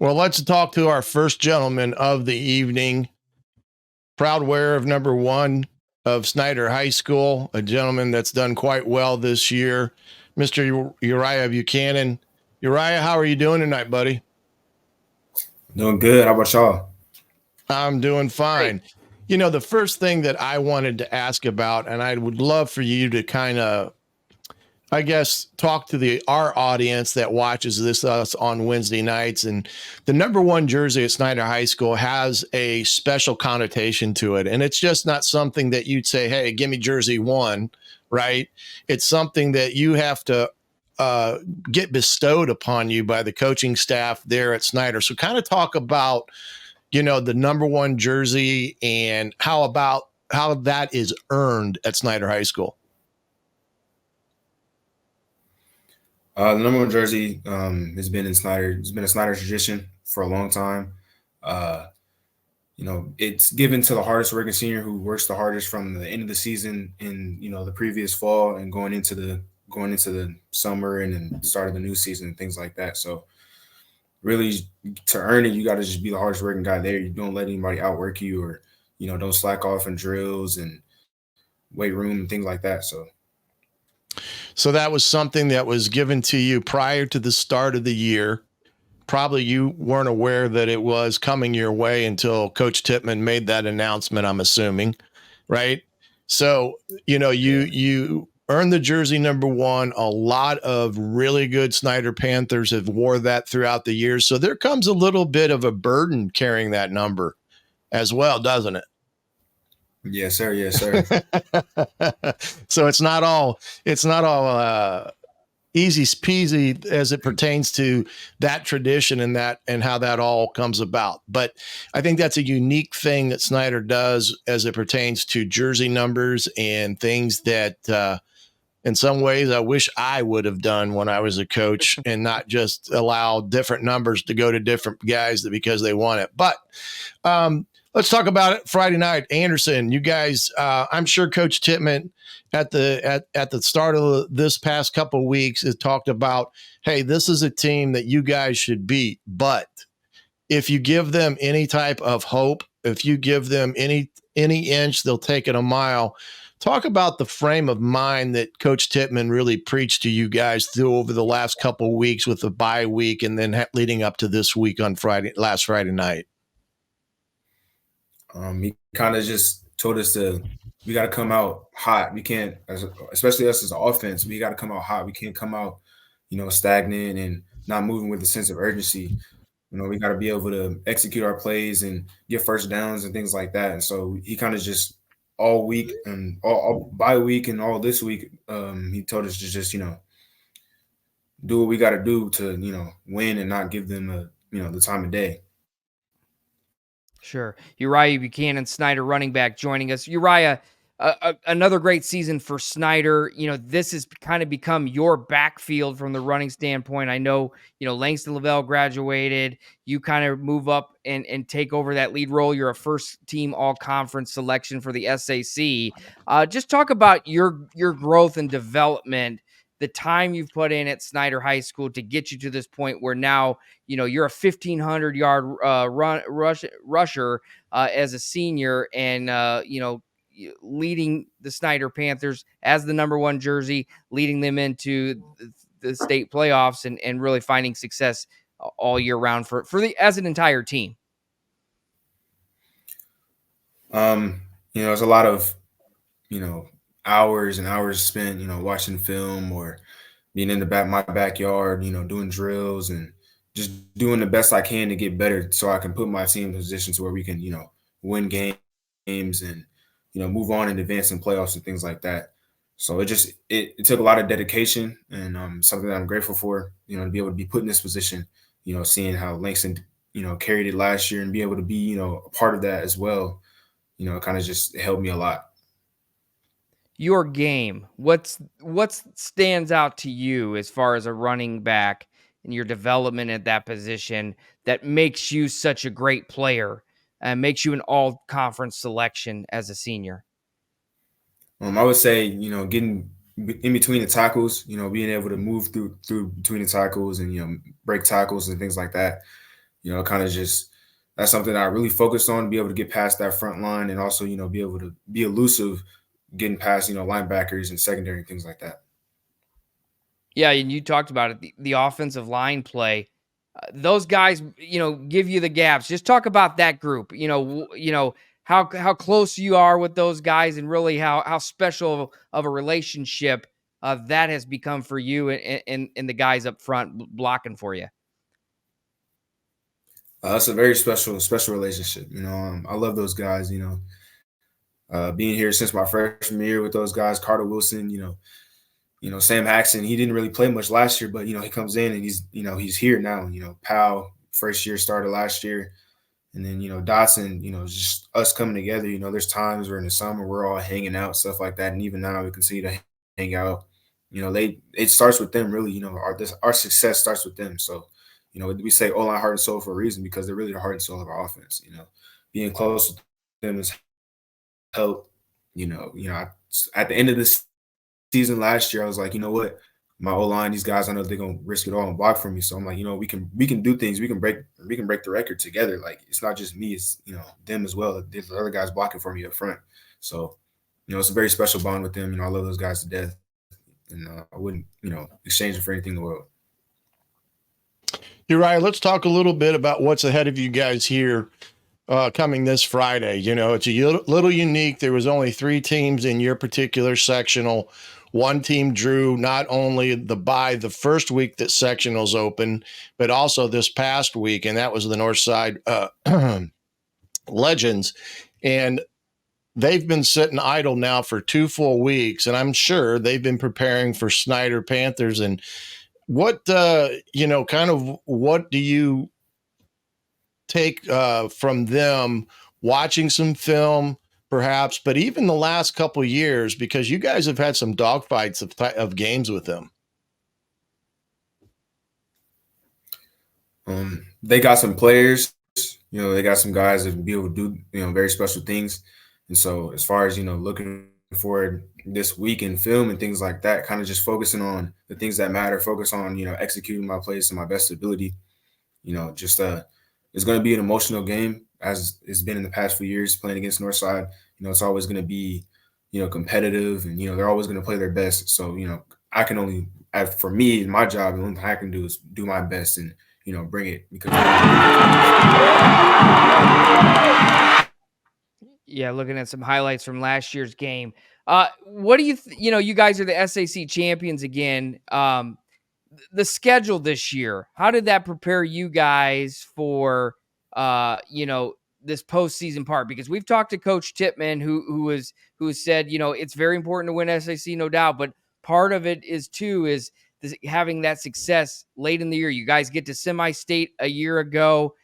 Well, let's talk to our first gentleman of the evening. Proud wearer of number one of Snider High School, a gentleman that's done quite well this year, Mr. Uriah Buchanan. Uriah, how are you doing tonight, buddy? Doing good. How about y'all? I'm doing Great. fine. You know, the first thing that I wanted to ask about, and I would love for you to kind of I guess talk to our audience that watches this us on Wednesday nights. And the number one jersey at Snider High School has a special connotation to it, and it's just not something that you'd say, "Hey, give me jersey one," right? It's something that you have to uh, get bestowed upon you by the coaching staff there at Snider. So, kind of talk about the number one jersey and how that is earned at Snider High School. The number one jersey has been in Snyder. It's been a Snyder tradition for a long time. Uh, it's given to the hardest working senior who works the hardest from the end of the season in the previous fall and going into the summer and then start of the new season and things like that. So really, to earn it, you got to just be the hardest working guy there. You don't let anybody outwork you, or don't slack off in drills and weight room and things like that. So So that was something that was given to you prior to the start of the year. Probably you weren't aware that it was coming your way until Coach Tippmann made that announcement, I'm assuming, right? So, you yeah. earned the jersey number one. A lot of really good Snider Panthers have wore that throughout the years. So there comes a little bit of a burden carrying that number as well, doesn't it? Yes, sir. Yes, sir. So it's not all easy peasy as it pertains to that tradition and how that all comes about. But I think that's a unique thing that Snider does as it pertains to jersey numbers and things that in some ways I wish I would have done when I was a coach and not just allow different numbers to go to different guys because they want it. But let's talk about it. Friday night, Anderson. You guys, I'm sure Coach Tippmann at the start of this past couple of weeks has talked about, hey, this is a team that you guys should beat. But if you give them any type of hope, if you give them any inch, they'll take it a mile. Talk about the frame of mind that Coach Tippmann really preached to you guys through over the last couple of weeks with the bye week and then leading up to this week on last Friday night. He kind of just told us we got to come out hot. We can't, especially us as an offense, we got to come out hot. We can't come out, stagnant and not moving with a sense of urgency. We got to be able to execute our plays and get first downs and things like that. And so he kind of just all week and all bye week and all this week, he told us to just, do what we got to do to, win and not give them the time of day. Sure. Uriah Buchanan, Snider running back, joining us. Uriah, another great season for Snider. This has kind of become your backfield from the running standpoint. I know, Langston Lavelle graduated. You kind of move up and take over that lead role. You're a first team all conference selection for the SAC. Just talk about your growth and development, the time you've put in at Snider High School to get you to this point where now you're a 1,500-yard rusher as a senior, and leading the Snider Panthers as the number one jersey, leading them into the state playoffs, and really finding success all year round for as an entire team. It's a lot of hours and hours spent watching film or being in my backyard, doing drills and just doing the best I can to get better so I can put my team in positions where we can, win games and, move on and advance in playoffs and things like that. So it took a lot of dedication and something that I'm grateful for, to be able to be put in this position, seeing how Langston, carried it last year and be able to be, a part of that as well. It kind of just helped me a lot. Your game, what stands out to you as far as a running back and your development at that position that makes you such a great player and makes you an all conference selection as a senior? I would say, getting in between the tackles, being able to move through between the tackles and break tackles and things like that. kind of just that's something that I really focused on, be able to get past that front line and also, be able to be elusive, getting past, linebackers and secondary and things like that. Yeah, and you talked about it, the offensive line play. Those guys, give you the gaps. Just talk about that group. How close you are with those guys, and really how special of a relationship that has become for you and the guys up front blocking for you. It's a very special relationship. I love those guys. Being here since my freshman year with those guys, Carter Wilson, Sam Haxton, he didn't really play much last year, but he comes in and he's here now. Powell, first year started last year. And then, Dotson, just us coming together, there's times where in the summer we're all hanging out, stuff like that. And even now we continue to hang out. It starts with them really, our success starts with them. So, we say O-line heart and soul for a reason because they're really the heart and soul of our offense. Being close with them has helped. At the end of this season last year, I was like, you know what? My O-line, these guys, I know they're gonna risk it all and block for me. So I'm like, we can do things. We can break the record together. Like it's not just me, it's them as well. There's other guys blocking for me up front. So, it's a very special bond with them. I love those guys to death. And I wouldn't, exchange it for anything in the world. Uriah, let's talk a little bit about what's ahead of you guys here coming this Friday. It's a little unique. There was only 3 teams in your particular sectional. One team drew not only the bye the first week that sectionals open, but also this past week, and that was the Northside Legends. And they've been sitting idle now for 2 full weeks, and I'm sure they've been preparing for Snider Panthers. And what, kind of what do you take from them watching some film, perhaps, but even the last couple of years, because you guys have had some dogfights of games with them? They got some players, they got some guys that be able to do, very special things. And so as far as, looking forward this week in film and things like that, kind of just focusing on the things that matter, focus on, executing my plays to my best ability, it's going to be an emotional game as it's been in the past few years playing against Northside. It's always going to be, competitive and, they're always going to play their best. So, I can only, for me, my job, the only thing I can do is do my best and, bring it because. Yeah, looking at some highlights from last year's game. What do you, you guys are the SAC champions again. The schedule this year, how did that prepare you guys for, this postseason part? Because we've talked to Coach Tippmann, who has said, it's very important to win SAC, no doubt, but part of it is having that success late in the year. You guys get to semi-state a year ago.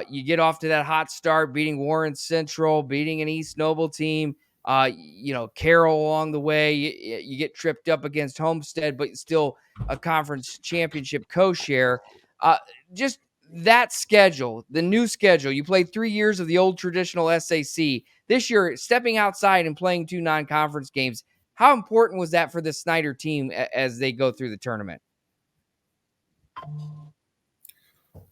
You get off to that hot start, beating Warren Central, beating an East Noble team. Carroll along the way. You get tripped up against Homestead, but still a conference championship co-share. Just that schedule, the new schedule. You played 3 years of the old traditional SAC. This year, stepping outside and playing 2 non-conference games. How important was that for the Snider team as they go through the tournament?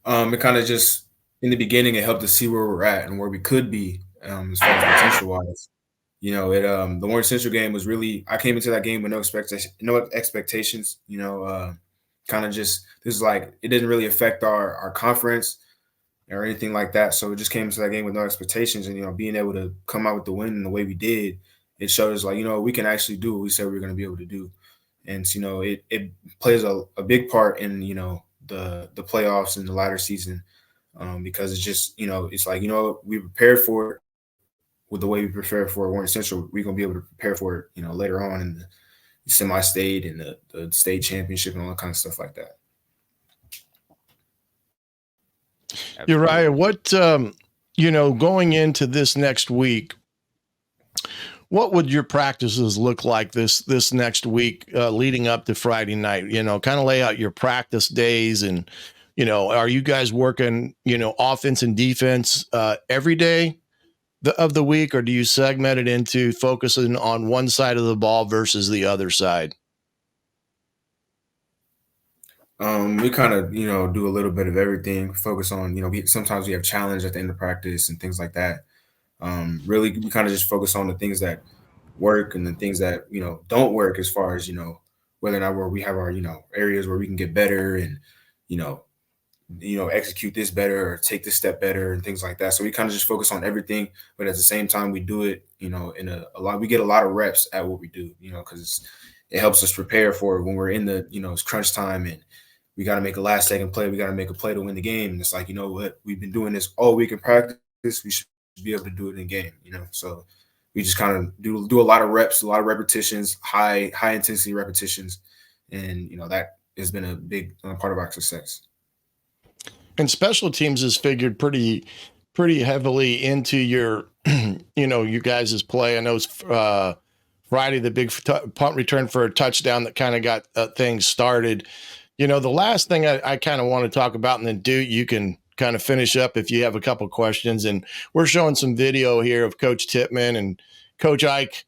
It kind of just in the beginning, it helped to see where we're at and where we could be as far as potential wise. The Warren Central game was really. I came into that game with no expectations. Kind of just this is like it didn't really affect our conference or anything like that. So it just came into that game with no expectations, and being able to come out with the win in the way we did, it showed us like we can actually do what we said we were going to be able to do, and it plays a big part in the playoffs and the latter season because it's just it's like we prepared for it with the way we prepare for Warren Central. We're going to be able to prepare for it later on in the semi-state and the state championship and all that kind of stuff like that. Uriah, what going into this next week, what would your practices look like this next week leading up to Friday night? Kind of lay out your practice days and are you guys working offense and defense every day of the week, or do you segment it into focusing on one side of the ball versus the other side? We kind of, do a little bit of everything. Focus on, sometimes we have challenge at the end of practice and things like that. Really, we kind of just focus on the things that work and the things that don't work, as far as whether or not we have our areas where we can get better and you know execute this better or take this step better and things like that. So we kind of just focus on everything, but at the same time we do it, in a lot. We get a lot of reps at what we do, because it helps us prepare for when we're in the it's crunch time and we got to make a last second play. We got to make a play to win the game. And it's like, you know what, we've been doing this all week in practice. We should be able to do it in game, So we just kind of do a lot of reps, a lot of repetitions, high intensity repetitions, and that has been a big part of our success. And special teams is figured pretty heavily into your, you guys' play. I know it's Friday, the big punt return for a touchdown that kind of got things started. The last thing I kind of want to talk about, and then Duke, you can kind of finish up if you have a couple questions. And we're showing some video here of Coach Tippmann and Coach Ike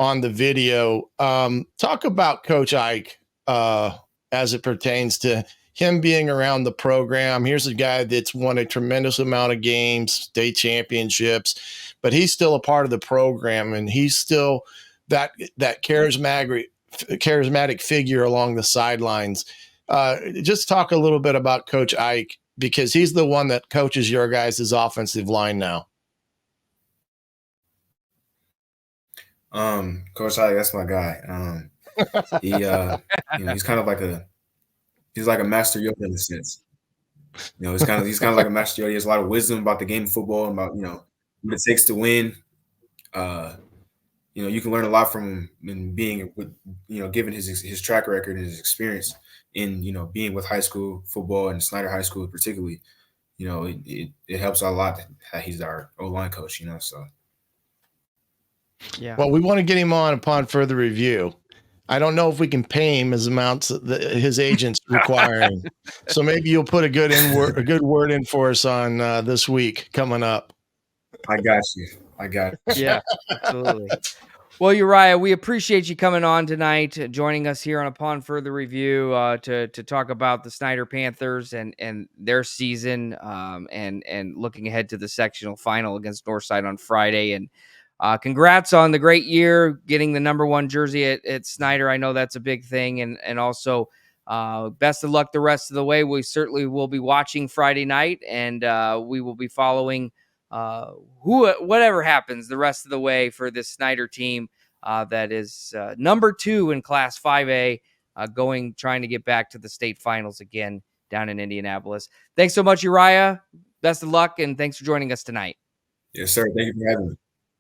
on the video. Talk about Coach Ike as it pertains to him being around the program. Here's a guy that's won a tremendous amount of games, state championships, but he's still a part of the program, and he's still that charismatic figure along the sidelines. Just talk a little bit about Coach Ike, because he's the one that coaches your guys' offensive line now. Coach Ike, that's my guy. He's kind of like he's like a master Yoda in a sense. He's kind of like a master Yoda. He has a lot of wisdom about the game of football, about what it takes to win. You can learn a lot from him in being with, given his track record and his experience in being with high school football and Snider High School particularly. It helps out a lot that he's our O-line coach. So. Yeah. Well, we want to get him on upon further review. I don't know if we can pay him as amounts that his agent's requiring. So maybe you'll put a good word in for us on this week coming up. I got you. Yeah, absolutely. Well, Uriah, we appreciate you coming on tonight, joining us here on Upon Further Review to talk about the Snider Panthers and their season, and looking ahead to the sectional final against Northside on Friday. And congrats on the great year, getting the number 1 jersey at Snider. I know that's a big thing. And also best of luck the rest of the way. We certainly will be watching Friday night, and we will be following whatever happens the rest of the way for this Snider team that is number 2 in Class 5A, trying to get back to the state finals again down in Indianapolis. Thanks so much, Uriah. Best of luck, and thanks for joining us tonight. Yes, sir. Thank you for having me.